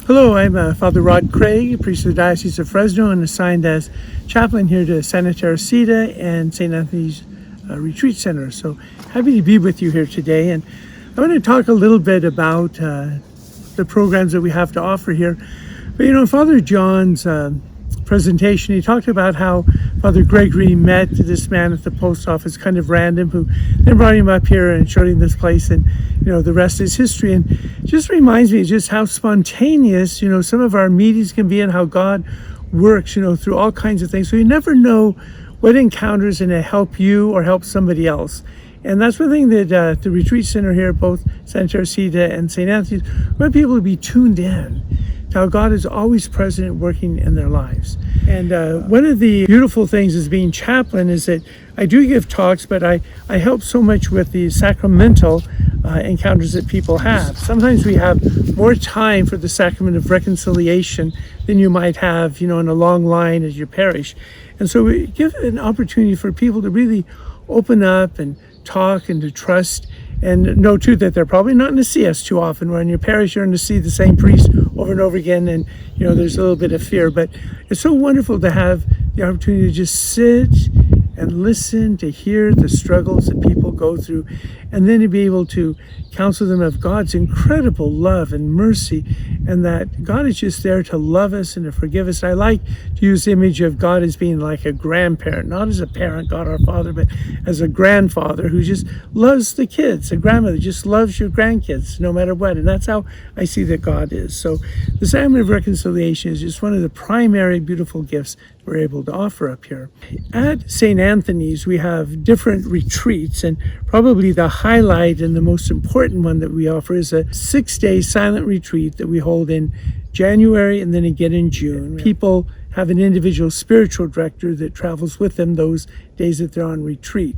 Hello, I'm Father Rod Craig, priest of the Diocese of Fresno, and assigned as chaplain here to Santa Teresita and St. Anthony's Retreat Center. So happy to be with you here today. And I want to talk a little bit about the programs that we have to offer here. But in Father John's presentation, he talked about how Father Gregory met this man at the post office, kind of random, who then brought him up here and showed him this place, and the rest is history. And it just reminds me just how spontaneous some of our meetings can be, and how God works through all kinds of things. So you never know what encounter is going to help you or help somebody else. And that's one thing that the retreat center here, both Santa Teresita and St. Anthony's, we want people to be tuned in to how God is always present and working in their lives. And one of the beautiful things as being chaplain is that I do give talks, but I help so much with the sacramental encounters that people have. Sometimes we have more time for the Sacrament of Reconciliation than you might have, in a long line at your parish. And so we give an opportunity for people to really open up and talk and to trust, and know too that they're probably not going to see us too often. We're in your parish, you're going to see the same priest over and over again, and there's a little bit of fear. But it's so wonderful to have the opportunity to just sit and listen, to hear the struggles that people go through, and then to be able to counsel them of God's incredible love and mercy, and that God is just there to love us and to forgive us. I like to use the image of God as being like a grandparent, not as a parent, God our Father, but as a grandfather who just loves the kids. A grandmother just loves your grandkids no matter what, and that's how I see that God is. So the Sacrament of Reconciliation is just one of the primary beautiful gifts we're able to offer up here. At St. Anthony's, we have different retreats, and probably the highlight and the most important one that we offer is a 6-day silent retreat that we hold in January and then again in June. People have an individual spiritual director that travels with them those days that they're on retreat.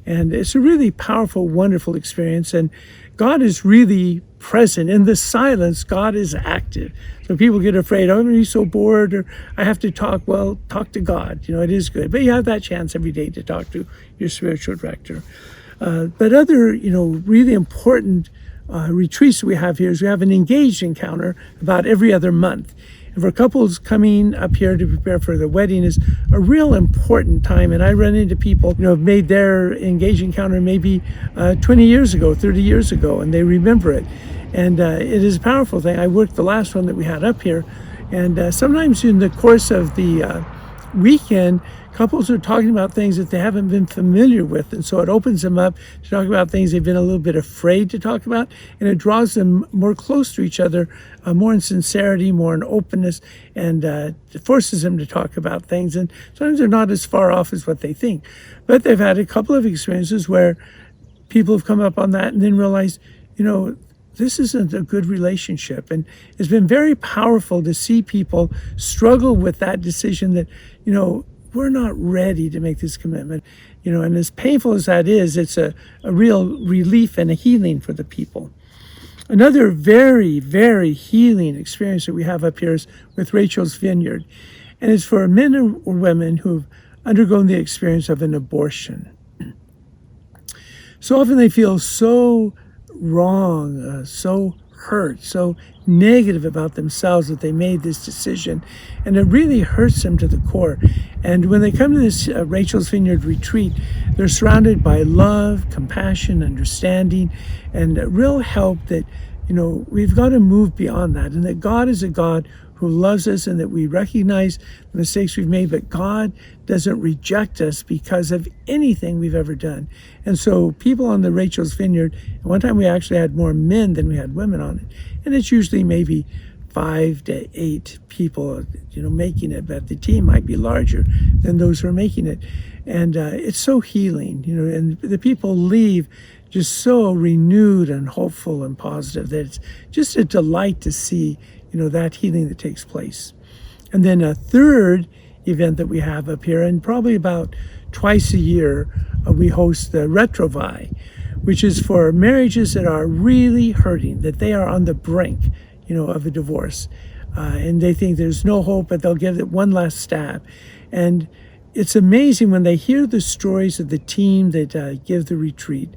And it's a really powerful, wonderful experience. And God is really present. In the silence, God is active. So people get afraid, I'm going to be so bored, or I have to talk. Well, talk to God. It is good. But you have that chance every day to talk to your spiritual director. But other, really important retreats we have here is we have an engaged encounter about every other month. And for couples coming up here to prepare for the wedding is a real important time. And I run into people who have made their engaged encounter maybe 20 years ago, 30 years ago, and they remember it. And it is a powerful thing. I worked the last one that we had up here. And sometimes in the course of the weekend, couples are talking about things that they haven't been familiar with, and so it opens them up to talk about things they've been a little bit afraid to talk about, and it draws them more close to each other, more in sincerity, more in openness, and it forces them to talk about things. And sometimes they're not as far off as what they think, but they've had a couple of experiences where people have come up on that and then realized, this isn't a good relationship. And it's been very powerful to see people struggle with that decision that, we're not ready to make this commitment. And as painful as that is, it's a real relief and a healing for the people. Another very, very healing experience that we have up here is with Rachel's Vineyard. And it's for men or women who've undergone the experience of an abortion. So often they feel so wrong, so hurt, so negative about themselves that they made this decision, and it really hurts them to the core. And when they come to this Rachel's Vineyard retreat, they're surrounded by love, compassion, understanding, and real help that we've got to move beyond that, and that God is a God who loves us, and that we recognize the mistakes we've made, but God doesn't reject us because of anything we've ever done. And so people on the Rachel's Vineyard, at one time we actually had more men than we had women on it, and it's usually maybe 5 to 8 people making it, but the team might be larger than those who are making it. And it's so healing, and the people leave just so renewed and hopeful and positive that it's just a delight to see that healing that takes place. And then a third event that we have up here, and probably about twice a year, we host the Retrovi, which is for marriages that are really hurting, that they are on the brink, of a divorce. And they think there's no hope, but they'll give it one last stab. And it's amazing when they hear the stories of the team that give the retreat,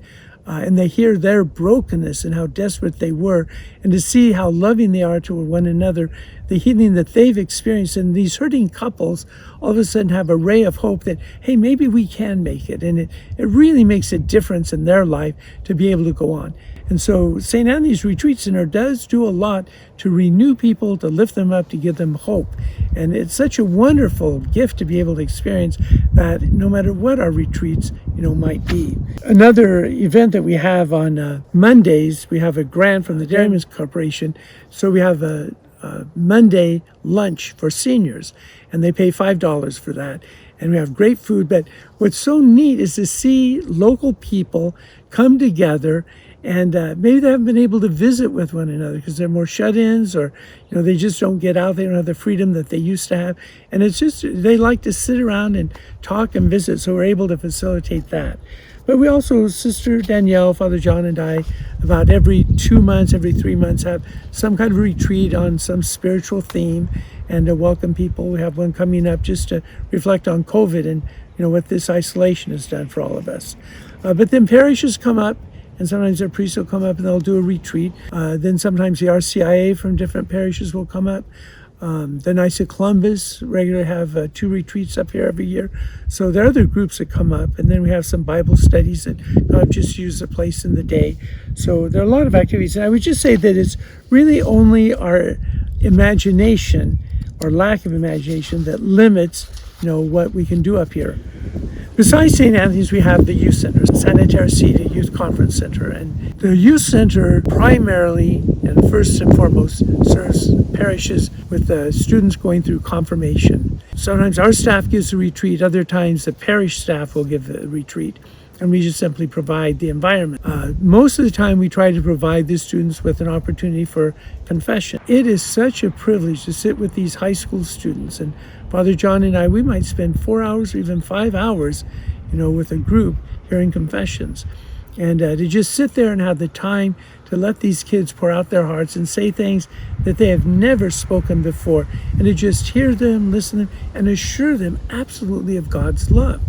and they hear their brokenness and how desperate they were, and to see how loving they are to one another, the healing that they've experienced. And these hurting couples all of a sudden have a ray of hope that, hey, maybe we can make it. And it really makes a difference in their life to be able to go on. And so St. Anthony's Retreat Center does do a lot to renew people, to lift them up, to give them hope. And it's such a wonderful gift to be able to experience that no matter what our retreats, might be. Another event that we have on Mondays, we have a grant from the Dairymen's Corporation. So we have a Monday lunch for seniors, and they pay $5 for that. And we have great food. But what's so neat is to see local people come together, and maybe they haven't been able to visit with one another because they're more shut-ins, or they just don't get out. They don't have the freedom that they used to have. And it's just, they like to sit around and talk and visit, so we're able to facilitate that. But we also, Sister Danielle, Father John, and I, about every 2 months, every 3 months, have some kind of retreat on some spiritual theme and to welcome people. We have one coming up just to reflect on COVID and what this isolation has done for all of us. But then parishes come up, and sometimes their priests will come up and they'll do a retreat. Then sometimes the RCIA from different parishes will come up. The Knights of Columbus regularly have 2 retreats up here every year. So there are other groups that come up, and then we have some Bible studies that just use a place in the day. So there are a lot of activities, and I would just say that it's really only our imagination or lack of imagination that limits what we can do up here. Besides St. Anthony's, we have the Youth Center, Santa Teresita Youth Conference Center. And the Youth Center primarily and first and foremost serves parishes with students going through confirmation. Sometimes our staff gives a retreat, other times the parish staff will give a retreat, and we just simply provide the environment. Most of the time we try to provide the students with an opportunity for confession. It is such a privilege to sit with these high school students, and Father John and I, we might spend 4 hours or even 5 hours, with a group hearing confessions. And to just sit there and have the time to let these kids pour out their hearts and say things that they have never spoken before, and to just hear them, listen to them, and assure them absolutely of God's love.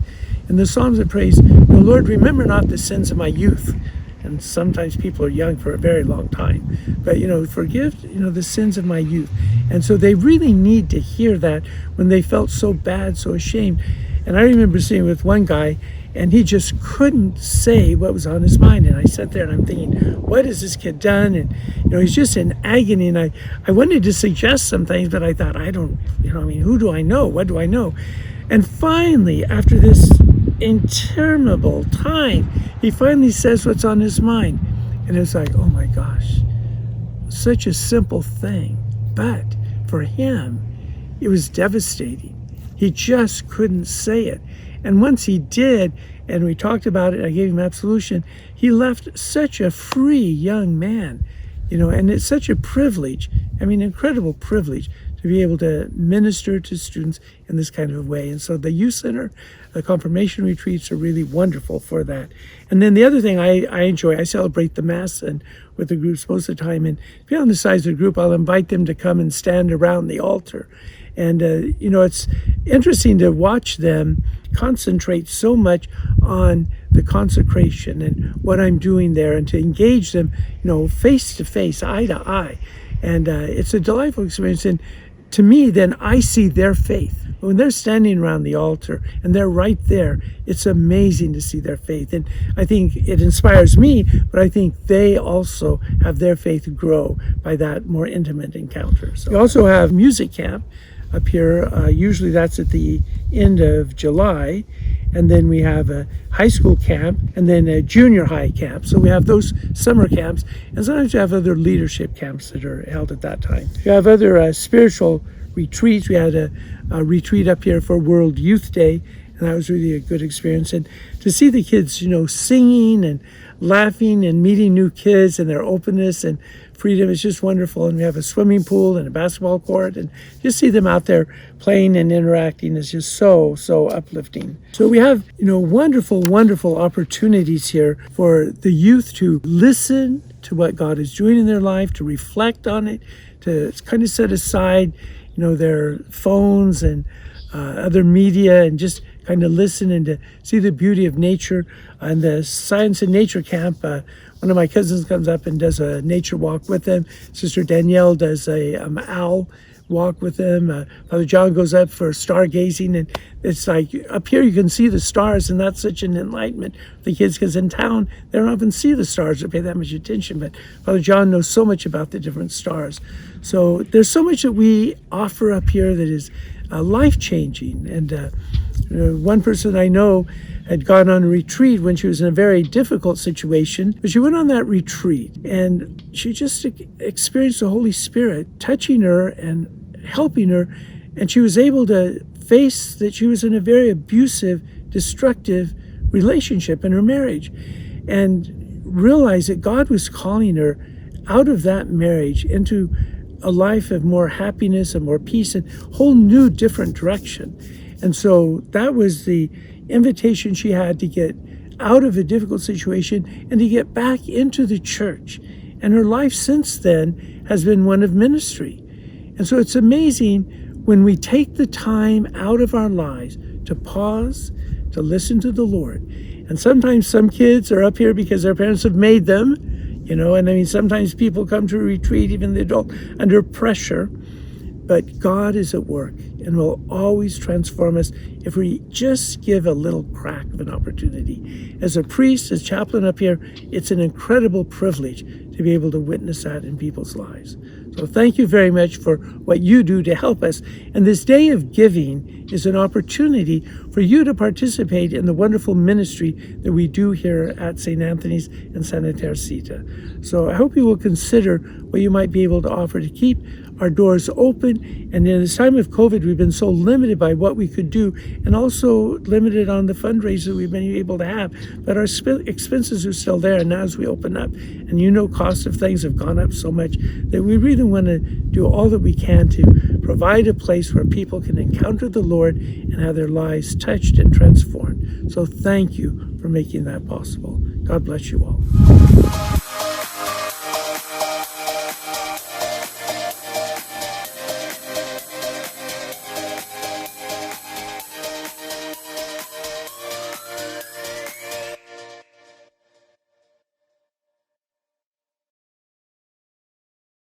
In the Psalms of praise, Lord, remember not the sins of my youth. And sometimes people are young for a very long time. But, forgive, the sins of my youth. And so they really need to hear that when they felt so bad, so ashamed. And I remember sitting with one guy, and he just couldn't say what was on his mind. And I sat there and I'm thinking, what has this kid done? And, he's just in agony. And I wanted to suggest some things, but I thought, who do I know? What do I know? And finally, after this interminable time, he finally says what's on his mind. And it's like, oh my gosh, such a simple thing. But for him, it was devastating. He just couldn't say it. And once he did, and we talked about it, I gave him absolution, he left such a free young man, and it's such a privilege, incredible privilege to be able to minister to students in this kind of a way. And so the Youth Center, the confirmation retreats are really wonderful for that. And then the other thing I enjoy, I celebrate the Mass and with the groups most of the time. And if you're on the size of the group, I'll invite them to come and stand around the altar. And, it's interesting to watch them concentrate so much on the consecration and what I'm doing there, and to engage them, face to face, eye to eye. And it's a delightful experience. And to me, then I see their faith. When they're standing around the altar and they're right there, it's amazing to see their faith. And I think it inspires me, but I think they also have their faith grow by that more intimate encounter. So we also have music camp up here. Usually that's at the end of July. And then we have a high school camp and then a junior high camp. So we have those summer camps. And sometimes we have other leadership camps that are held at that time. We have other spiritual retreats. We had a retreat up here for World Youth Day, and that was really a good experience. And to see the kids, singing and laughing and meeting new kids and their openness and freedom is just wonderful. And we have a swimming pool and a basketball court, and just see them out there playing and interacting is just so uplifting. So we have, wonderful opportunities here for the youth to listen to what God is doing in their life, to reflect on it, to kind of set aside, their phones and other media, and just kind of listen and to see the beauty of nature. And the Science and Nature Camp, one of my cousins comes up and does a nature walk with them. Sister Danielle does a owl walk with them. Father John goes up for stargazing, and it's like up here you can see the stars, and that's such an enlightenment for the kids, because in town they don't often see the stars or pay that much attention, but Father John knows so much about the different stars. So there's so much that we offer up here that is life-changing. And one person I know had gone on a retreat when she was in a very difficult situation, but she went on that retreat and she just experienced the Holy Spirit touching her and helping her, and she was able to face that she was in a very abusive, destructive relationship in her marriage, and realize that God was calling her out of that marriage into a life of more happiness and more peace and a whole new different direction. And so that was the invitation she had to get out of a difficult situation and to get back into the church. And her life since then has been one of ministry. And so it's amazing when we take the time out of our lives to pause, to listen to the Lord. And sometimes some kids are up here because their parents have made them, and I mean, sometimes people come to a retreat, even the adult, under pressure. But God is at work and will always transform us if we just give a little crack of an opportunity. As a priest, as chaplain up here, it's an incredible privilege to be able to witness that in people's lives. So thank you very much for what you do to help us. And this day of giving is an opportunity for you to participate in the wonderful ministry that we do here at St. Anthony's in Santa Teresita. So I hope you will consider what you might be able to offer to keep our doors open. And in this time of COVID, we've been so limited by what we could do, and also limited on the fundraiser we've been able to have. But our expenses are still there. And now as we open up, and cost of things have gone up so much, that we really want to do all that we can to provide a place where people can encounter the Lord and have their lives touched and transformed. So thank you for making that possible. God bless you all.